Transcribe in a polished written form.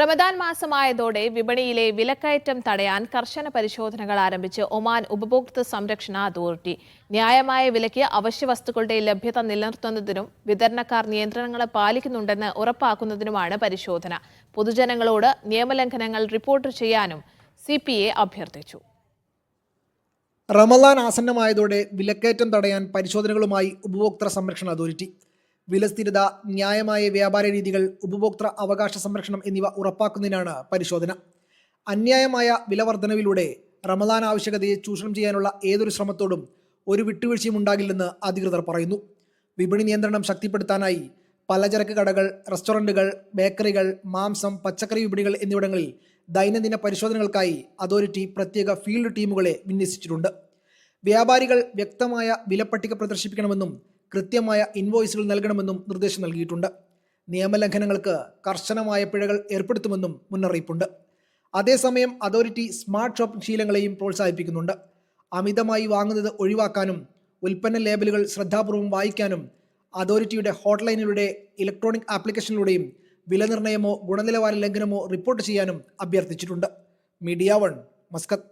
റമദാൻ മാസമായതോടെ വിപണിയിലെ വിലക്കയറ്റം തടയാൻ കർശന പരിശോധനകൾ ആരംഭിച്ച് ഒമാൻ ഉപഭോക്തൃ സംരക്ഷണ അതോറിറ്റി. ന്യായമായ വിലയ്ക്ക് അവശ്യവസ്തുക്കളുടെ ലഭ്യത നിലനിർത്തുന്നതിനും വിതരണക്കാർ നിയന്ത്രണങ്ങൾ പാലിക്കുന്നുണ്ടെന്ന് ഉറപ്പാക്കുന്നതിനുമാണ് പരിശോധന. പൊതുജനങ്ങളോട് നിയമലംഘനങ്ങൾ റിപ്പോർട്ട് ചെയ്യാനും CPA അഭ്യർത്ഥിച്ചു. റമദാൻ ആസന്നമായതോടെ വിലക്കയറ്റം തടയാൻ പരിശോധനകളുമായി ഉപഭോക്തൃ സംരക്ഷണ അതോറിറ്റി. വിലസ്ഥിരത, ന്യായമായ വ്യാപാര രീതികൾ, ഉപഭോക്തൃ അവകാശ സംരക്ഷണം എന്നിവ ഉറപ്പാക്കുന്നതിനാണ് പരിശോധന. അന്യായമായ വിലവർധനവിലൂടെ റമദാൻ ആവശ്യകതയെ ചൂഷണം ചെയ്യാനുള്ള ഏതൊരു ശ്രമത്തോടും ഒരു വിട്ടുവീഴ്ചയും ഉണ്ടാകില്ലെന്ന് അധികൃതർ പറയുന്നു. വിപണി നിയന്ത്രണം ശക്തിപ്പെടുത്താനായി പലചരക്ക് കടകൾ, റെസ്റ്റോറൻറ്റുകൾ, ബേക്കറികൾ, മാംസം, പച്ചക്കറി വിപണികൾ എന്നിവിടങ്ങളിൽ ദൈനംദിന പരിശോധനകൾക്കായി അതോറിറ്റി പ്രത്യേക ഫീൽഡ് ടീമുകളെ വിന്യസിച്ചിട്ടുണ്ട്. വ്യാപാരികൾ വ്യക്തമായ വിലപ്പട്ടിക പ്രദർശിപ്പിക്കണമെന്നും കൃത്യമായ ഇൻവോയ്സുകൾ നൽകണമെന്നും നിർദ്ദേശം നൽകിയിട്ടുണ്ട്. നിയമലംഘനങ്ങൾക്ക് കർശനമായ പിഴകൾ ഏർപ്പെടുത്തുമെന്നും മുന്നറിയിപ്പുണ്ട്. അതേസമയം അതോറിറ്റി സ്മാർട്ട് ഷോപ്പിംഗ് ശീലങ്ങളെയും പ്രോത്സാഹിപ്പിക്കുന്നുണ്ട്. അമിതമായി വാങ്ങുന്നത് ഒഴിവാക്കാനും ഉൽപ്പന്ന ലേബലുകൾ ശ്രദ്ധാപൂർവം വായിക്കാനും അതോറിറ്റിയുടെ ഹോട്ട്ലൈനിലൂടെ, ഇലക്ട്രോണിക് ആപ്ലിക്കേഷനിലൂടെയും വിലനിർണ്ണയമോ ഗുണനിലവാര ലംഘനമോ റിപ്പോർട്ട് ചെയ്യാനും അഭ്യർത്ഥിച്ചിട്ടുണ്ട്. Media 1, Muscat.